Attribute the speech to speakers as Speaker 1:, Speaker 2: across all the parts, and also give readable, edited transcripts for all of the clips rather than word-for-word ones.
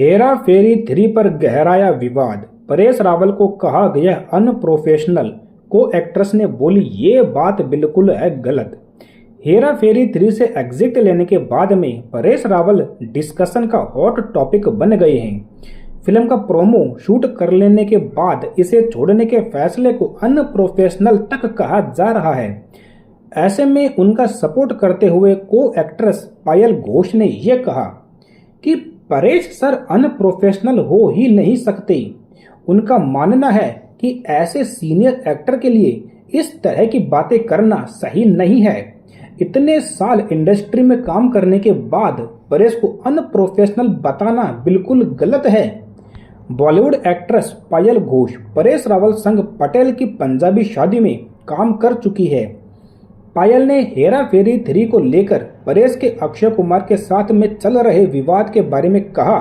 Speaker 1: हेरा फेरी 3 पर गहराया विवाद। परेश रावल को कहा गया अनप्रोफेशनल। को एक्ट्रेस ने बोली ये बात बिल्कुल है गलत। हेरा फेरी 3 से एग्जिट लेने के बाद में परेश रावल डिस्कशन का हॉट टॉपिक बन गए हैं। फिल्म का प्रोमो शूट कर लेने के बाद इसे छोड़ने के फैसले को अनप्रोफेशनल तक कहा जा रहा है। ऐसे में उनका सपोर्ट करते हुए को एक्ट्रेस पायल घोष ने यह कहा कि परेश सर अनप्रोफेशनल हो ही नहीं सकते। उनका मानना है कि ऐसे सीनियर एक्टर के लिए इस तरह की बातें करना सही नहीं है। इतने साल इंडस्ट्री में काम करने के बाद परेश को अनप्रोफेशनल बताना बिल्कुल गलत है। बॉलीवुड एक्ट्रेस पायल घोष परेश रावल संग पटेल की पंजाबी शादी में काम कर चुकी है। पायल ने हेरा फेरी 3 को लेकर परेश के अक्षय कुमार के साथ में चल रहे विवाद के बारे में कहा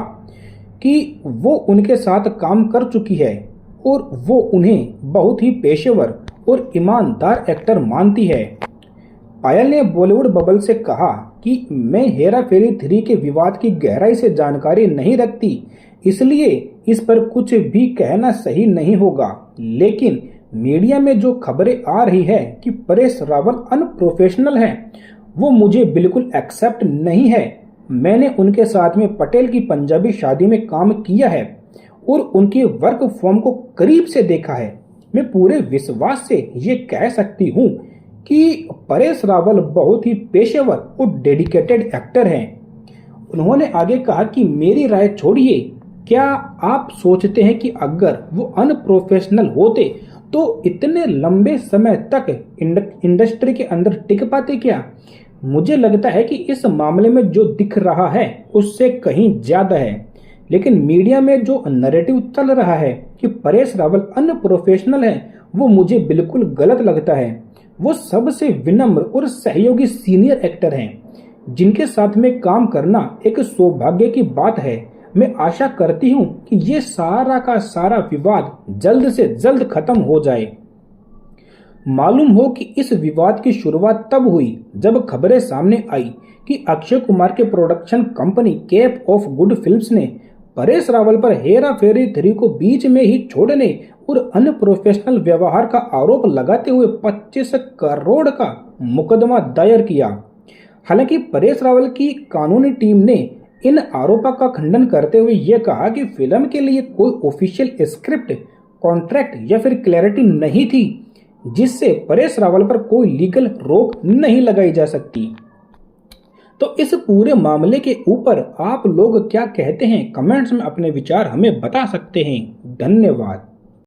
Speaker 1: कि वो उनके साथ काम कर चुकी है और वो उन्हें बहुत ही पेशेवर और ईमानदार एक्टर मानती है। पायल ने बॉलीवुड बबल से कहा कि मैं हेरा फेरी 3 के विवाद की गहराई से जानकारी नहीं रखती, इसलिए इस पर कुछ भी कहना सही नहीं होगा। लेकिन मीडिया में जो खबरें आ रही है कि परेश रावल अनप्रोफेशनल हैं, वो मुझे बिल्कुल एक्सेप्ट नहीं है। मैंने उनके साथ में पटेल की पंजाबी शादी में काम किया है और उनके वर्क फॉर्म को करीब से देखा है। मैं पूरे विश्वास से ये कह सकती हूँ कि परेश रावल बहुत ही पेशेवर और डेडिकेटेड एक्टर हैं। उन्होंने आगे कहा कि मेरी राय छोड़िए, क्या आप सोचते हैं कि अगर वो अनप्रोफेशनल होते तो इतने लंबे समय तक इंडस्ट्री के अंदर टिक पाते क्या? मुझे लगता है कि इस मामले में जो दिख रहा है उससे कहीं ज्यादा है। लेकिन मीडिया में जो नैरेटिव चल रहा है कि परेश रावल अनप्रोफेशनल है, वो मुझे बिल्कुल गलत लगता है। वो सबसे विनम्र और सहयोगी सीनियर एक्टर हैं जिनके साथ में काम करना एक सौभाग्य की बात है। मैं आशा करती हूं कि ये सारा का सारा विवाद जल्द से जल्द खत्म हो जाए। मालूम हो कि इस विवाद की शुरुआत तब हुई जब खबरें सामने आई कि अक्षय कुमार के production company Cape of Good Films ने परेश रावल पर हेरा फेरी 3 को बीच में ही छोड़ने और अनप्रोफेशनल व्यवहार का आरोप लगाते हुए 25 करोड़ का मुकदमा दायर किया। हालांकि परेश रावल की कानूनी टीम ने इन आरोपों का खंडन करते हुए यह कहा कि फिल्म के लिए कोई ऑफिशियल स्क्रिप्ट, कॉन्ट्रैक्ट या फिर क्लैरिटी नहीं थी, जिससे परेश रावल पर कोई लीगल रोक नहीं लगाई जा सकती। तो इस पूरे मामले के ऊपर आप लोग क्या कहते हैं? कमेंट्स में अपने विचार हमें बता सकते हैं। धन्यवाद।